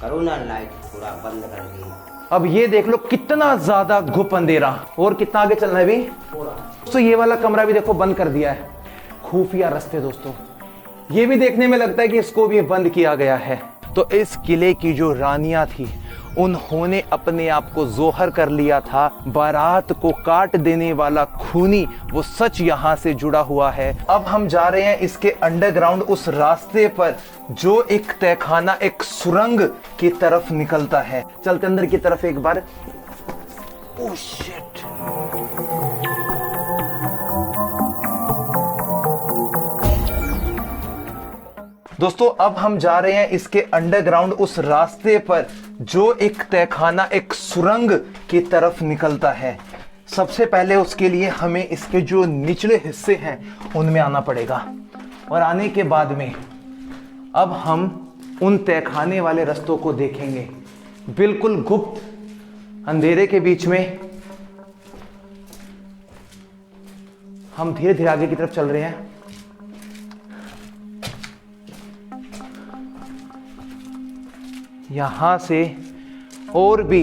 करो ना लाइट थोड़ा बंद कर दी। अब ये देख लो कितना ज्यादा घुप अंधेरा। और कितना आगे चलना है अभी दोस्तों। ये वाला कमरा भी देखो बंद कर दिया है। खुफिया रास्ते दोस्तों, ये भी देखने में लगता है कि इसको भी बंद किया गया है। तो इस किले की जो रानियां थी उन्होंने अपने आप को जोहर कर लिया था। बारात को काट देने वाला खूनी वो सच यहाँ से जुड़ा हुआ है। अब हम जा रहे हैं इसके अंडरग्राउंड उस रास्ते पर जो एक तहखाना, एक सुरंग की तरफ निकलता है। चलते अंदर की तरफ एक बार। Oh shit. दोस्तों अब हम जा रहे हैं इसके अंडरग्राउंड उस रास्ते पर जो एक तहखाना, एक सुरंग की तरफ निकलता है। सबसे पहले उसके लिए हमें इसके जो निचले हिस्से हैं उनमें आना पड़ेगा और आने के बाद में अब हम उन तहखाने वाले रास्तों को देखेंगे। बिल्कुल गुप्त अंधेरे के बीच में हम धीरे धीरे आगे की तरफ चल रहे हैं। यहां से और भी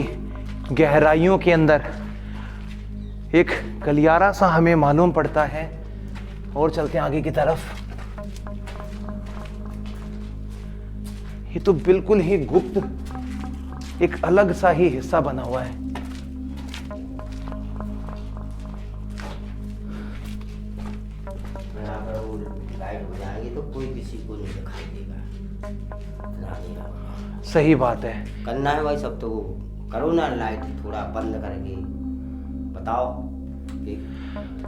गहराइयों के अंदर एक गलियारा सा हमें मालूम पड़ता है। और चलते हैं आगे की तरफ। ये तो बिल्कुल ही गुप्त एक अलग सा ही हिस्सा बना हुआ है। लाइट हो जाएगी तो कोई किसी को नहीं दिखाई देगा। सही बात है। करना है भाई सब तो करो ना लाइट थोड़ा बंद करके बताओ।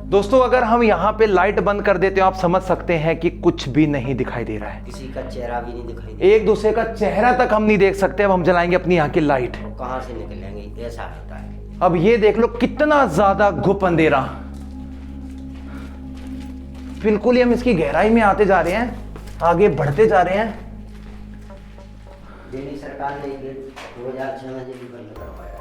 दोस्तों अगर हम यहाँ पे लाइट बंद कर देते हो आप समझ सकते हैं कि कुछ भी नहीं दिखाई दे रहा है। किसी का चेहरा भी नहीं दिखाई दे, एक दूसरे का चेहरा तक हम नहीं देख सकते। अब हम जलाएंगे अपनी यहाँ की लाइट। कहाँ से निकलेंगे, ऐसा होता है। अब ये देख लो कितना ज्यादा घुप अंधेरा। बिल्कुल ही हम इसकी गहराई में आते जा रहे हैं, आगे बढ़ते जा रहे हैं। दिल्ली सरकार ने गेट 2006 में भी बंद करवाया।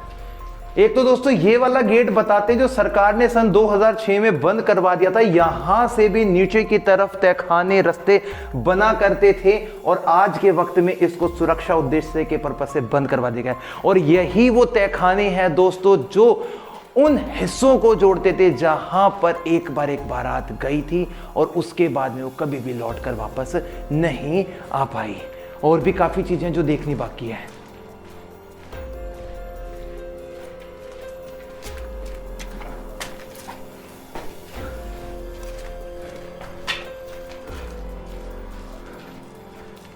एक तो दोस्तों ये वाला गेट बताते जो सरकार ने सन 2006 में बंद करवा दिया था। यहां से भी नीचे की तरफ तहखाने रास्ते बना करते थे और आज के वक्त में इसको सुरक्षा उद्देश्य के पर्पस से बंद करवा दिया गया। और यही वो तहखाने हैं दोस्तों जो उन हिस्सों को जोड़ते थे जहां पर एक बारात गई थी और उसके बाद में वो कभी भी लौट कर वापस नहीं आ पाई। और भी काफी चीजें जो देखनी बाकी है।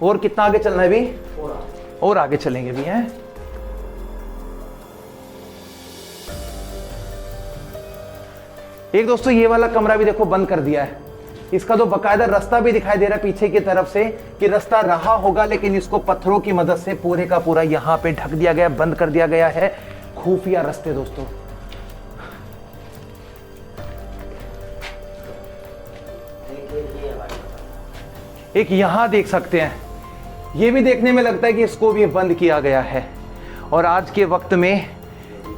और कितना आगे चलना है अभी? और आगे चलेंगे भी हैं। एक दोस्तों ये वाला कमरा भी देखो बंद कर दिया है। इसका तो बकायदा रास्ता भी दिखाई दे रहा है पीछे की तरफ से कि रास्ता रहा होगा, लेकिन इसको पत्थरों की मदद से पूरे का पूरा यहां पे ढक दिया गया, बंद कर दिया गया है। खुफिया रास्ते दोस्तों। एक यहां देख सकते हैं, ये भी देखने में लगता है कि इसको भी बंद किया गया है और आज के वक्त में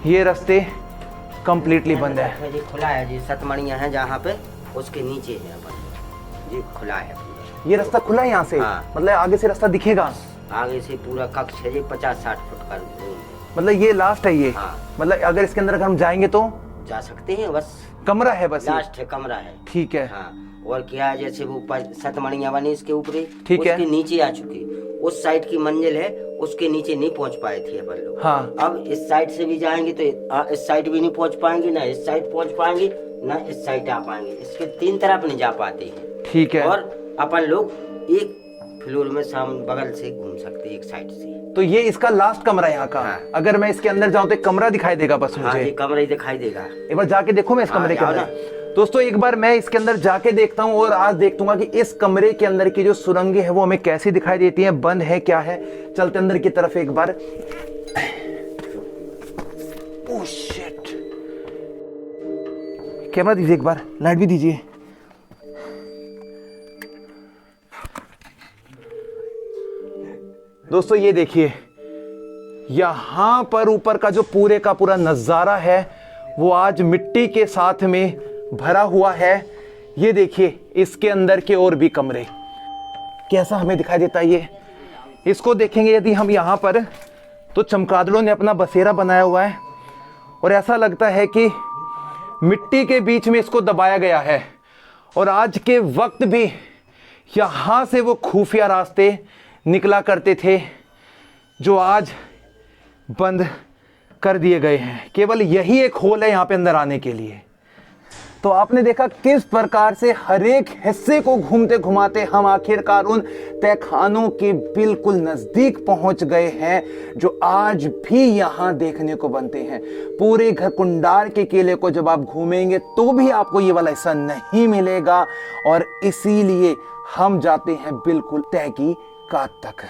ये रास्ते कंप्लीटली बंद है। जी खुला है जी, सतमणियां हैं जहाँ पे उसके नीचे है जी, खुला है। ये रास्ता खुला है यहाँ से? हाँ। मतलब आगे से रास्ता दिखेगा? आगे से पूरा कक्ष है जी 50-60 फुट का। मतलब ये लास्ट है ये? हाँ। मतलब अगर इसके अंदर हम जाएंगे तो जा सकते हैं, बस कमरा है, बस लास्ट है कमरा है। ठीक है। हाँ। और क्या है, जैसे वो ऊपर सतमणियां बनी इसके ऊपर, ठीक है, उसके नीचे आ चुकी। उस साइड की मंजिल है, उसके नीचे नहीं पहुंच पाए थे अपन लोग। हाँ। अब इस साइड से भी जाएंगे तो इस साइड भी नहीं पहुंच पाएंगे, ना इस साइड पहुंच पाएंगे, ना इस साइड आ पाएंगे। इसके 3 तरफ नहीं जा पाते हैं। ठीक है। और अपन लोग एक फ्लोर में सामने बगल से घूम सकते हैं, एक साइड से। तो ये इसका लास्ट कमरा है यहाँ का। हाँ। अगर मैं इसके अंदर जाऊं तो एक कमरा दिखाई देगा बस मुझे? हाँ, ये कमरा ही दिखाई देगा। एक बार जाके देखो मैं इस कमरे के जाओ अंदर। दोस्तों एक बार मैं इसके अंदर जाके देखता हूं और आज देखूंगा कि इस कमरे के अंदर की जो सुरंगें हैं वो हमें कैसी दिखाई देती हैं, बंद है क्या है। चलते अंदर की तरफ एक बार। Oh shit. कैमरा दीजिए एक बार, लाइट भी दीजिए। दोस्तों ये देखिए, यहां पर ऊपर का जो पूरे का पूरा नजारा है वो आज मिट्टी के साथ में भरा हुआ है। ये देखिए इसके अंदर के और भी कमरे कैसा हमें दिखाई देता है। इसको देखेंगे यदि हम यहाँ पर, तो चमगादड़ों ने अपना बसेरा बनाया हुआ है और ऐसा लगता है कि मिट्टी के बीच में इसको दबाया गया है। और आज के वक्त भी यहाँ से वो खुफिया रास्ते निकला करते थे जो आज बंद कर दिए गए हैं। केवल यही एक होल है यहाँ पे अंदर आने के लिए। तो आपने देखा किस प्रकार से हर एक हिस्से को घूमते घुमाते हम आखिरकार उन तहखानों के बिल्कुल नजदीक पहुंच गए हैं जो आज भी यहाँ देखने को बनते हैं। पूरे घर कुंडार के किले को जब आप घूमेंगे तो भी आपको ये वाला हिस्सा नहीं मिलेगा, और इसीलिए हम जाते हैं बिल्कुल तहकीकात तक।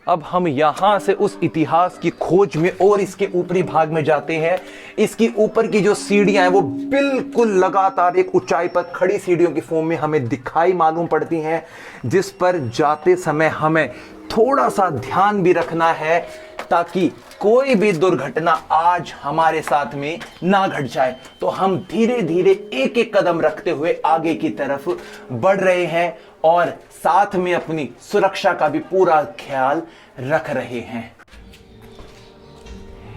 अब हम यहां से उस इतिहास की खोज में और इसके ऊपरी भाग में जाते हैं। इसकी ऊपर की जो सीढ़ियां हैं वो बिल्कुल लगातार एक ऊंचाई पर खड़ी सीढ़ियों की फॉर्म में हमें दिखाई मालूम पड़ती हैं, जिस पर जाते समय हमें थोड़ा सा ध्यान भी रखना है ताकि कोई भी दुर्घटना आज हमारे साथ में ना घट जाए। तो हम धीरे धीरे एक एक कदम रखते हुए आगे की तरफ बढ़ रहे हैं और साथ में अपनी सुरक्षा का भी पूरा ख्याल रख रहे हैं।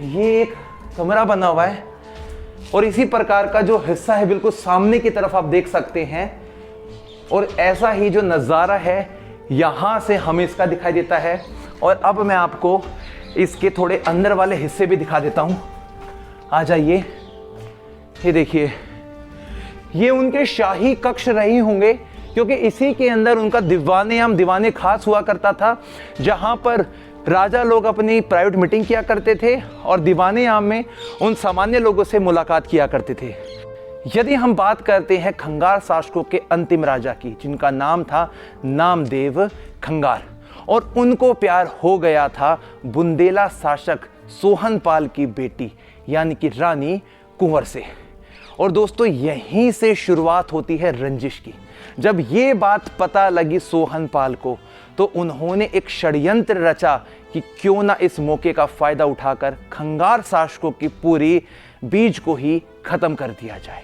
ये एक कमरा बना हुआ है और इसी प्रकार का जो हिस्सा है बिल्कुल सामने की तरफ आप देख सकते हैं, और ऐसा ही जो नज़ारा है यहां से हमें इसका दिखाई देता है। और अब मैं आपको इसके थोड़े अंदर वाले हिस्से भी दिखा देता हूं। आ जाइए, ये देखिए, ये उनके शाही कक्ष रहे होंगे क्योंकि इसी के अंदर उनका दीवाने खास हुआ करता था, जहां पर राजा लोग अपनी प्राइवेट मीटिंग किया करते थे और दीवाने आम में उन सामान्य लोगों से मुलाकात किया करते थे। यदि हम बात करते हैं खंगार शासकों के अंतिम राजा की, जिनका नाम था नामदेव खंगार, और उनको प्यार हो गया था बुंदेला शासक सोहनपाल की बेटी यानी कि रानी कुंवर से। और दोस्तों यहीं से शुरुआत होती है रंजिश की। जब ये बात पता लगी सोहनपाल को तो उन्होंने एक षड्यंत्र रचा कि क्यों ना इस मौके का फायदा उठाकर खंगार शासकों की पूरी बीज को ही खत्म कर दिया जाए।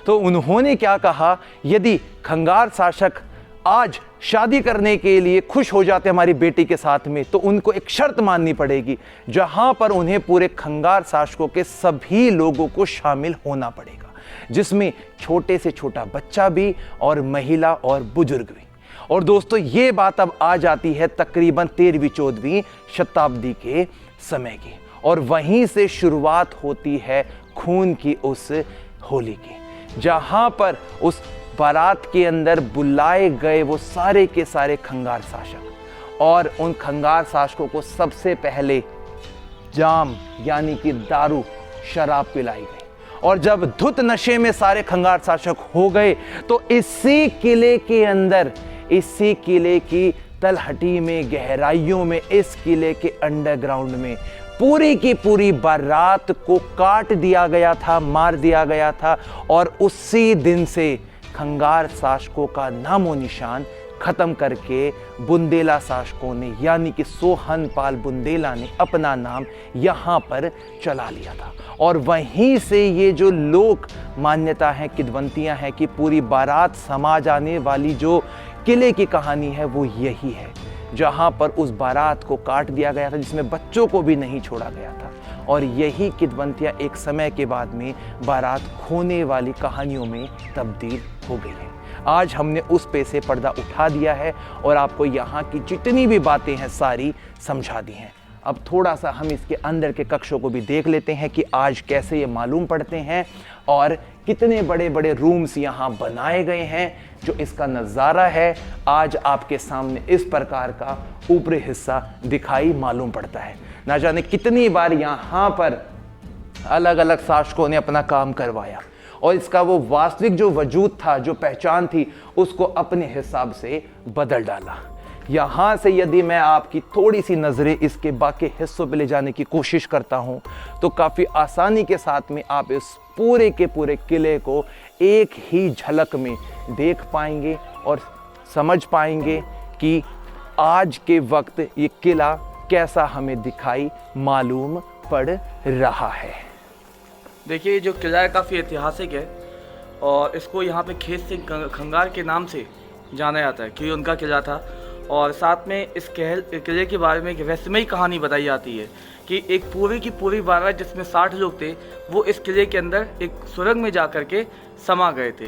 तो उन्होंने क्या कहा, यदि खंगार शासक आज शादी करने के लिए खुश हो जाते हमारी बेटी के साथ में, तो उनको एक शर्त माननी पड़ेगी जहां पर उन्हें पूरे खंगार शासकों के सभी लोगों को शामिल होना पड़ेगा, जिसमें छोटे से छोटा बच्चा भी और महिला और बुजुर्ग भी। और दोस्तों ये बात अब आ जाती है तकरीबन 13वीं-14वीं शताब्दी के समय की, और वहीं से शुरुआत होती है खून की उस होली की, जहां पर उस बारात के अंदर बुलाए गए वो सारे के सारे खंगार शासक, और उन खंगार शासकों को सबसे पहले जाम यानी कि दारू शराब पिलाई गई। और जब धुत नशे में सारे खंगार शासक हो गए तो इसी किले के अंदर, इसी किले की तलहटी में, गहराइयों में, इस किले के अंडरग्राउंड में पूरी की पूरी बारात को काट दिया गया था, मार दिया गया था। और उसी दिन से खंगार शासकों का नामो निशान खत्म करके बुंदेला शासकों ने यानी कि सोहनपाल बुंदेला ने अपना नाम यहाँ पर चला लिया था। और वहीं से ये जो लोक मान्यता है, किद्वंतियाँ हैं कि पूरी बारात समा जाने वाली जो किले की कहानी है वो यही है, जहाँ पर उस बारात को काट दिया गया था, जिसमें बच्चों को भी नहीं छोड़ा गया था। और यही किद्वंतियाँ एक समय के बाद में बारात खोने वाली कहानियों में तब्दील हो गई है। आज हमने उस पे से पर्दा उठा दिया है और आपको यहाँ की जितनी भी बातें हैं सारी समझा दी हैं। अब थोड़ा सा हम इसके अंदर के कक्षों को भी देख लेते हैं कि आज कैसे ये मालूम पड़ते हैं और कितने बड़े बड़े रूम्स यहाँ बनाए गए हैं। जो इसका नज़ारा है आज आपके सामने इस प्रकार का ऊपरी हिस्सा दिखाई मालूम पड़ता है। ना जाने कितनी बार यहाँ पर अलग अलग शासकों ने अपना काम करवाया और इसका वो वास्तविक जो वजूद था, जो पहचान थी, उसको अपने हिसाब से बदल डाला। यहाँ से यदि मैं आपकी थोड़ी सी नज़रें इसके बाकी हिस्सों पे ले जाने की कोशिश करता हूँ तो काफ़ी आसानी के साथ में आप इस पूरे के पूरे किले को एक ही झलक में देख पाएंगे और समझ पाएंगे कि आज के वक्त ये किला कैसा हमें दिखाई मालूम पड़ रहा है। देखिए ये जो किला है काफ़ी ऐतिहासिक है और इसको यहाँ पे खेत सिंह खंगार के नाम से जाना जाता है, क्योंकि उनका किला था और साथ में इस किले के बारे में एक रहस्यमयी कहानी बताई जाती है कि एक पूरी की पूरी बारात जिसमें 60 लोग थे वो इस किले के अंदर एक सुरंग में जा कर के समा गए थे।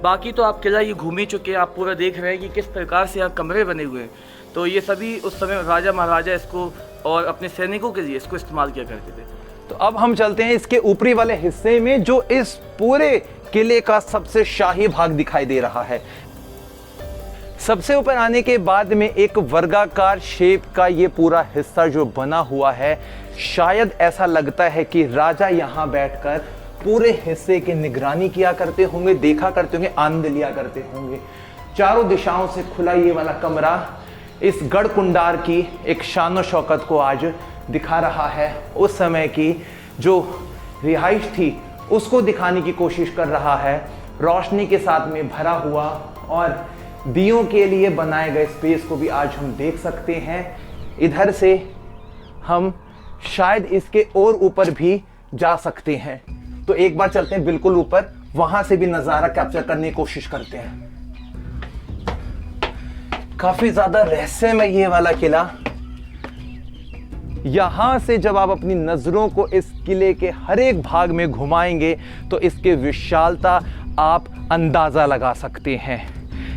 बाकी तो आप किला ये घूम ही चुके हैं, आप पूरा देख रहे हैं कि किस प्रकार से यहाँ कमरे बने हुए हैं। तो ये सभी उस समय राजा महाराजा इसको और अपने सैनिकों के लिए इसको इस्तेमाल किया करते थे। तो अब हम चलते हैं इसके ऊपरी वाले हिस्से में, जो इस पूरे किले का सबसे शाही भाग दिखाई दे रहा है। सबसे ऊपर आने के बाद में एक वर्गाकार शेप का ये पूरा हिस्सा जो बना हुआ है, शायद ऐसा लगता है कि राजा यहाँ बैठकर पूरे हिस्से की निगरानी किया करते होंगे, देखा करते होंगे, आनंद लिया करते होंगे। चारों दिशाओं से खुला ये वाला कमरा इस गढ़ कुंडार की एक शान शौकत को आज दिखा रहा है। उस समय की जो रिहाइश थी उसको दिखाने की कोशिश कर रहा है। रोशनी के साथ में भरा हुआ और दियों के लिए बनाए गए स्पेस को भी आज हम देख सकते हैं। इधर से हम शायद इसके और ऊपर भी जा सकते हैं। तो एक बार चलते हैं बिल्कुल ऊपर, वहां से भी नजारा कैप्चर करने की कोशिश करते हैं। काफी ज्यादा रहस्यमय ये वाला किला। यहां से जब आप अपनी नजरों को इस किले के हर एक भाग में घुमाएंगे तो इसके विशालता आप अंदाजा लगा सकते हैं।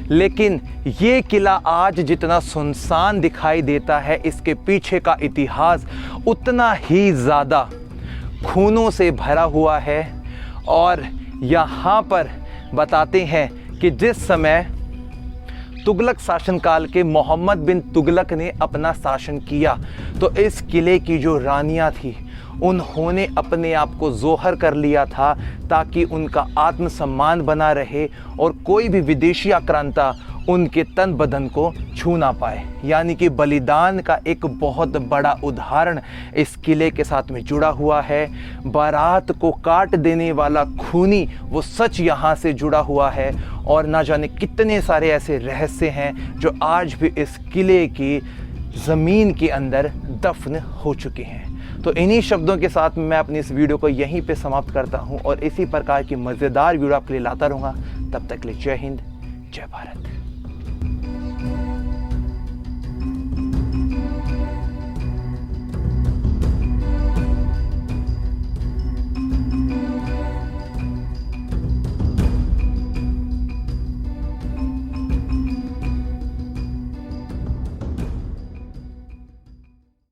लेकिन ये किला आज जितना सुनसान दिखाई देता है, इसके पीछे का इतिहास उतना ही ज़्यादा खूनों से भरा हुआ है। और यहाँ पर बताते हैं कि जिस समय तुगलक शासनकाल के मोहम्मद बिन तुगलक ने अपना शासन किया तो इस किले की जो रानियां थी उन्होंने अपने आप को जोहर कर लिया था ताकि उनका आत्मसम्मान बना रहे और कोई भी विदेशी आक्रांता उनके तन बदन को छू ना पाए। यानी कि बलिदान का एक बहुत बड़ा उदाहरण इस किले के साथ में जुड़ा हुआ है। बारात को काट देने वाला खूनी वो सच यहाँ से जुड़ा हुआ है और ना जाने कितने सारे ऐसे रहस्य हैं जो आज भी इस किले की ज़मीन के अंदर दफन हो चुके हैं। तो इन्हीं शब्दों के साथ मैं अपनी इस वीडियो को यहीं पे समाप्त करता हूँ और इसी प्रकार की मज़ेदार वीडियो आपके लिए लाता रहूँगा। तब तक के लिए जय हिंद, जय भारत।